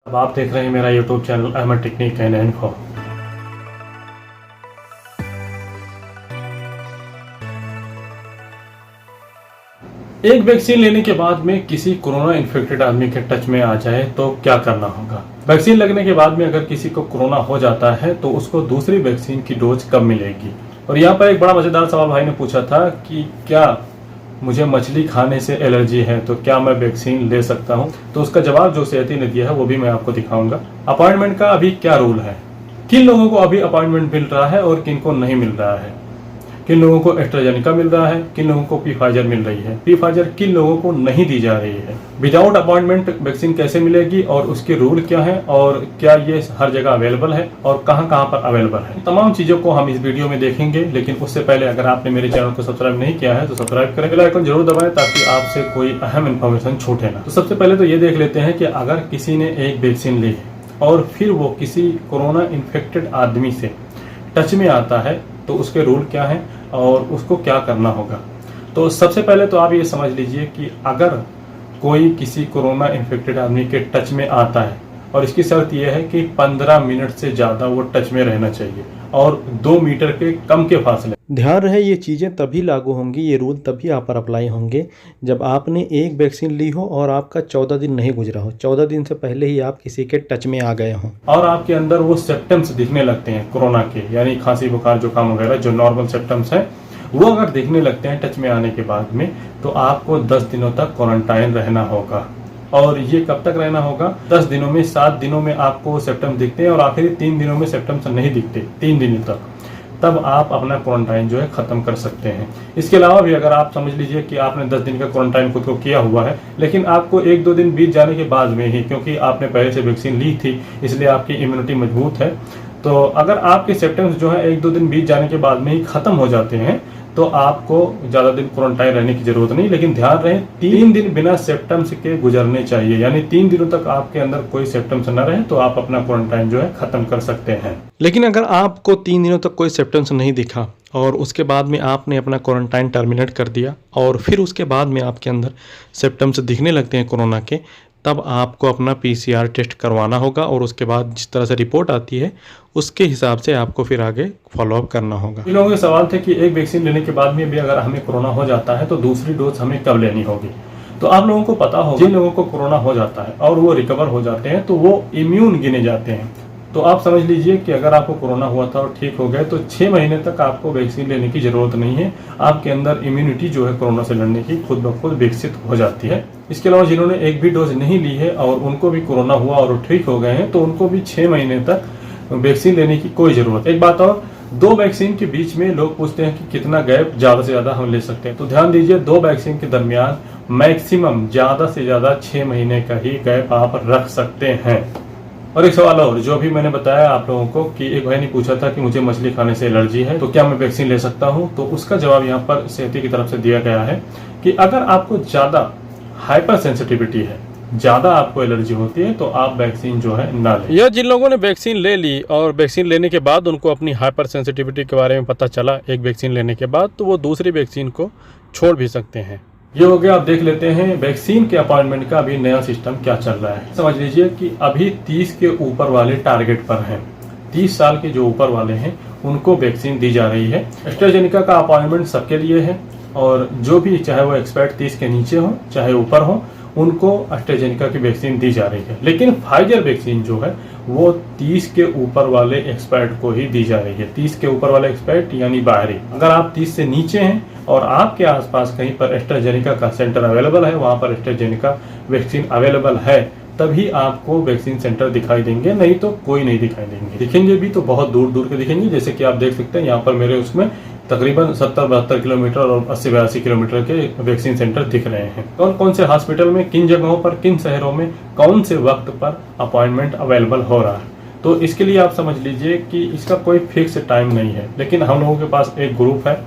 अब आप देख रहे हैं मेरा YouTube channel Ahmad technique and info. एक वैक्सीन लेने के बाद में किसी कोरोना इन्फेक्टेड आदमी के टच में आ जाए तो क्या करना होगा। वैक्सीन लगने के बाद में अगर किसी को कोरोना हो जाता है तो उसको दूसरी वैक्सीन की डोज कब मिलेगी। और यहाँ पर एक बड़ा मजेदार सवाल भाई ने पूछा था कि क्या मुझे मछली खाने से एलर्जी है तो क्या मैं वैक्सीन ले सकता हूँ। तो उसका जवाब जो सेहती ने दिया है वो भी मैं आपको दिखाऊंगा। अपॉइंटमेंट का अभी क्या रूल है, किन लोगों को अभी अपॉइंटमेंट मिल रहा है और किन को नहीं मिल रहा है, किन लोगों को एस्ट्राजेनेका मिल रहा है, किन लोगों को फाइजर मिल रही है, फाइजर किन लोगों को नहीं दी जा रही है, विदाउट अपॉइंटमेंट वैक्सीन कैसे मिलेगी और उसके रूल क्या है और क्या ये हर जगह अवेलेबल है और कहां कहां पर अवेलेबल है। तमाम चीजों को हम इस वीडियो में देखेंगे। लेकिन उससे पहले अगर आपने मेरे चैनल को सब्सक्राइब नहीं किया है तो सब्सक्राइब करें, बेल आइकन जरूर दबाएं ताकि आपसे कोई अहम इन्फॉर्मेशन छूटे ना। तो सबसे पहले तो ये देख लेते हैं कि अगर किसी ने एक वैक्सीन ली है और फिर वो किसी कोरोना इन्फेक्टेड आदमी से टच में आता है तो उसके रूल क्या है और उसको क्या करना होगा। तो सबसे पहले तो आप ये समझ लीजिए कि अगर कोई किसी कोरोना इन्फेक्टेड आदमी के टच में आता है और इसकी शर्त यह है कि 15 मिनट से ज़्यादा वो टच में रहना चाहिए और 2 मीटर के कम के फासले। ध्यान रहे ये चीज़ें तभी लागू होंगी, ये रूल तभी आप पर अप्लाई होंगे जब आपने एक वैक्सीन ली हो और आपका 14 दिन नहीं गुजरा हो। 14 दिन से पहले ही आप किसी के टच में आ गए हों और आपके अंदर वो सिम्टम्स दिखने लगते हैं कोरोना के, यानी खांसी बुखार जुकाम वगैरह जो नॉर्मल सिम्टम्स हैं वो अगर दिखने लगते हैं टच में आने के बाद में तो आपको 10 दिनों तक क्वारंटाइन रहना होगा। और ये कब तक रहना होगा? 10 दिनों में 7 दिनों में आपको सिम्टम्स दिखते हैं और आखिरी 3 दिनों में सिम्टम्स नहीं दिखते, 3 दिन तक, तब आप अपना क्वारंटाइन जो है खत्म कर सकते हैं। इसके अलावा भी अगर आप समझ लीजिए कि आपने 10 दिन का क्वारंटाइन खुद को किया हुआ है लेकिन आपको 1-2 दिन बीत जाने के बाद में ही, क्योंकि आपने पहले से वैक्सीन ली थी इसलिए आपकी इम्यूनिटी मजबूत है, तो अगर आपके सिम्टम्स जो है 1-2 दिन बीत जाने के बाद में ही खत्म हो जाते हैं तो आपको ज्यादा दिन क्वारंटाइन रहने की जरूरत नहीं। लेकिन ध्यान रहे 3 दिन बिना सिम्टम्स के गुजरने चाहिए, यानी 3 दिनों तक आपके अंदर कोई सिम्टम्स न रहे तो आप अपना क्वारंटाइन जो है खत्म कर सकते हैं। लेकिन अगर आपको 3 दिनों तक कोई सिम्टम्स नहीं दिखा और उसके बाद में आपने अपना क्वारंटाइन टर्मिनेट कर दिया और फिर उसके बाद में आपके अंदर सिम्टम्स दिखने लगते हैं कोरोना के, तब आपको अपना PCR टेस्ट करवाना होगा और उसके बाद जिस तरह से रिपोर्ट आती है उसके हिसाब से आपको फिर आगे फॉलोअप करना होगा। इन लोगों के सवाल थे कि एक वैक्सीन लेने के बाद में भी अगर हमें कोरोना हो जाता है तो दूसरी डोज हमें कब लेनी होगी। तो आप लोगों को पता होगा जिन लोगों को कोरोना हो जाता है और वो रिकवर हो जाते हैं तो वो इम्यून गिने जाते हैं। तो आप समझ लीजिए कि अगर आपको कोरोना हुआ था और ठीक हो गए तो 6 महीने तक आपको वैक्सीन लेने की जरूरत नहीं है। आपके अंदर इम्यूनिटी जो है कोरोना से लड़ने की खुद ब खुद विकसित हो जाती है। इसके अलावा जिन्होंने एक भी डोज नहीं ली है और उनको भी कोरोना हुआ और ठीक हो गए हैं तो उनको भी 6 महीने तक वैक्सीन लेने की कोई जरूरत। एक बात और, 2 वैक्सीन के बीच में लोग पूछते हैं कि कितना गैप ज्यादा से ज्यादा हम ले सकते हैं। तो ध्यान दीजिए 2 वैक्सीन के दरमियान मैक्सिमम ज्यादा से ज्यादा 6 महीने का ही गैप आप रख सकते हैं। और एक सवाल और जो भी मैंने बताया आप लोगों को कि एक भाई ने पूछा था कि मुझे मछली खाने से एलर्जी है तो क्या मैं वैक्सीन ले सकता हूं। तो उसका जवाब यहाँ पर सेहती की तरफ से दिया गया है कि अगर आपको ज्यादा हाइपर सेंसिटिविटी है, ज्यादा आपको एलर्जी होती है तो आप वैक्सीन जो है ना लें। यह जिन लोगों ने वैक्सीन ले ली और वैक्सीन लेने के बाद उनको अपनी हाइपर सेंसिटिविटी के बारे में पता चला एक वैक्सीन लेने के बाद, तो वो दूसरी वैक्सीन को छोड़ भी सकते हैं। ये हो गया। आप देख लेते हैं वैक्सीन के अपॉइंटमेंट का अभी नया सिस्टम क्या चल रहा है। समझ लीजिए कि अभी 30 के ऊपर वाले टारगेट पर हैं। 30 साल के जो ऊपर वाले हैं उनको वैक्सीन दी जा रही है। एस्ट्राजेनेका का अपॉइंटमेंट सबके लिए है और जो भी चाहे वो एक्सपर्ट 30 के नीचे हो चाहे ऊपर हो उनको एस्ट्राजेनेका की वैक्सीन दी जा रही है। लेकिन फाइजर वैक्सीन जो है वो 30 के ऊपर वाले एक्सपर्ट को ही दी जा रही है। 30 के ऊपर वाले एक्सपर्ट यानी बाहरी। अगर आप 30 से नीचे हैं और आपके आसपास कहीं पर एस्ट्राजेनेका का सेंटर अवेलेबल है, वहां पर एस्ट्राजेनेका वैक्सीन अवेलेबल है, तभी आपको वैक्सीन सेंटर दिखाई देंगे, नहीं तो कोई नहीं दिखाई देंगे। दिखेंगे भी तो बहुत दूर दूर के दिखेंगे। जैसे कि आप देख सकते हैं यहाँ पर मेरे उसमें तकरीबन 70-72 किलोमीटर और 80-82 किलोमीटर के वैक्सीन सेंटर दिख रहे हैं। कौन कौन से हॉस्पिटल में, किन जगहों पर, किन शहरों में, कौन से वक्त पर अपॉइंटमेंट अवेलेबल हो रहा है। तो इसके लिए आप समझ लीजिए कि इसका कोई फिक्स टाइम नहीं है। लेकिन हम लोगों के पास एक ग्रुप है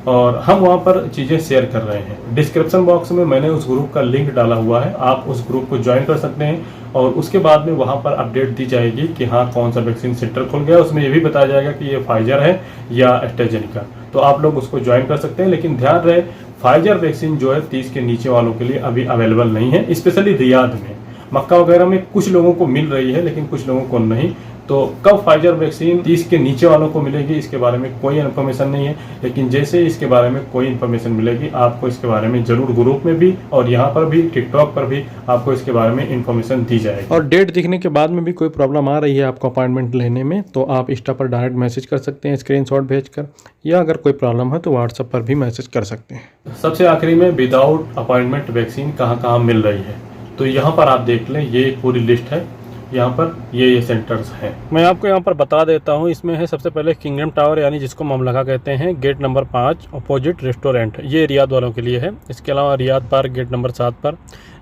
और हम वहाँ पर चीज़ें शेयर कर रहे हैं। डिस्क्रिप्शन बॉक्स में मैंने उस ग्रुप का लिंक डाला हुआ है, आप उस ग्रुप को ज्वाइन कर सकते हैं और उसके बाद में वहाँ पर अपडेट दी जाएगी कि हाँ कौन सा वैक्सीन सेंटर खुल गया। उसमें ये भी बताया जाएगा कि ये फाइजर है या एस्ट्राजेनेका, तो आप लोग उसको ज्वाइन कर सकते हैं। लेकिन ध्यान रहे फाइजर वैक्सीन जो है 30 के नीचे वालों के लिए अभी अवेलेबल नहीं है, स्पेशली रियाद में। मक्का वगैरह में कुछ लोगों को मिल रही है लेकिन कुछ लोगों को नहीं। तो कब फाइजर वैक्सीन 30 के नीचे वालों को मिलेगी इसके बारे में कोई इन्फॉर्मेशन नहीं है, लेकिन जैसे इसके बारे में कोई इन्फॉर्मेशन मिलेगी आपको इसके बारे में जरूर ग्रुप में भी और यहाँ पर भी टिकटॉक पर भी आपको इसके बारे में इन्फॉर्मेशन दी जाएगी। और डेट दिखने के बाद में भी कोई प्रॉब्लम आ रही है आपको अपॉइंटमेंट लेने में तो आप इंस्टा पर डायरेक्ट मैसेज कर सकते हैं स्क्रीनशॉट भेजकर, या अगर कोई प्रॉब्लम है तो व्हाट्सएप पर भी मैसेज कर सकते हैं। सबसे आखिरी में विदाउट अपॉइंटमेंट वैक्सीन कहाँ कहाँ मिल रही है तो यहाँ पर आप देख लें, ये एक पूरी लिस्ट है। यहाँ पर ये सेंटर्स हैं। मैं आपको यहाँ पर बता देता हूँ। इसमें है सबसे पहले किंगडम टावर यानी जिसको ममलका कहते हैं, गेट नंबर 5 अपोजिट रेस्टोरेंट, ये रियाद वालों के लिए है। इसके अलावा रियाद पार्क गेट नंबर 7 पर,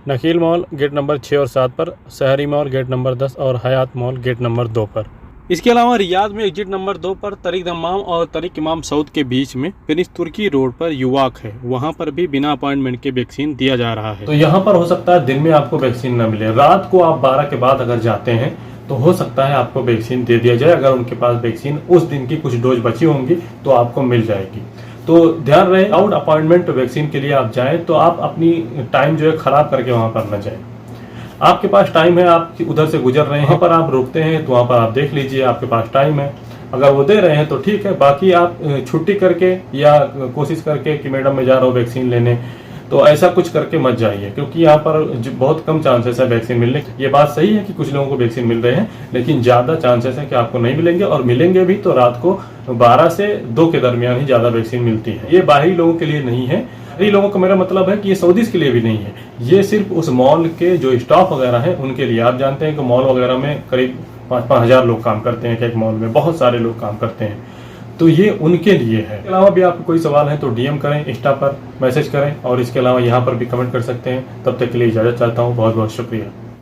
नकील मॉल गेट नंबर 6 और 7 पर, शहरी मॉल गेट नंबर 10 और हयात मॉल गेट नंबर 2 पर। इसके अलावा रियाद में एग्जिट नंबर 2 पर तरीक दम्माम और तरीक इमाम सऊद के बीच में फिनिश तुर्की रोड पर युवाक है, वहाँ पर भी बिना अपॉइंटमेंट के वैक्सीन दिया जा रहा है। तो यहाँ पर हो सकता है दिन में आपको वैक्सीन न मिले, रात को आप 12 के बाद अगर जाते हैं तो हो सकता है आपको वैक्सीन दे दिया जाए। अगर उनके पास वैक्सीन उस दिन की कुछ डोज बची होंगी तो आपको मिल जाएगी। तो ध्यान रहे आउट अपॉइंटमेंट वैक्सीन के लिए आप जाएं तो आप अपनी टाइम जो है खराब करके वहां पर न जाएं। आपके पास टाइम है, आप उधर से गुजर रहे हैं, वहां पर आप रुकते हैं तो वहां पर आप देख लीजिए आपके पास टाइम है, अगर वो दे रहे हैं तो ठीक है, बाकी आप छुट्टी करके या कोशिश करके कि मैडम मैं जा रहा हूँ वैक्सीन लेने, तो ऐसा कुछ करके मत जाइए क्योंकि यहाँ पर बहुत कम चांसेस है वैक्सीन मिलने के। ये बात सही है कि कुछ लोगों को वैक्सीन मिल रहे हैं लेकिन ज़्यादा चांसेस है कि आपको नहीं मिलेंगे, और मिलेंगे भी तो रात को 12 से 2 के दरमियान ही ज़्यादा वैक्सीन मिलती है। ये बाहरी लोगों के लिए नहीं है, बाहरी लोगों का मेरा मतलब है कि ये सऊदीज के लिए भी नहीं है, ये सिर्फ उस मॉल के जो स्टाफ वगैरह है उनके लिए। आप जानते हैं कि मॉल वगैरह में करीब 5-5 हज़ार लोग काम करते हैं, एक मॉल में बहुत सारे लोग काम करते हैं, तो ये उनके लिए है। इसके अलावा भी आपको कोई सवाल है तो डीएम करें, इंस्टा पर मैसेज करें, और इसके अलावा यहाँ पर भी कमेंट कर सकते हैं। तब तक के लिए इजाज़त चाहता हूँ, बहुत बहुत शुक्रिया।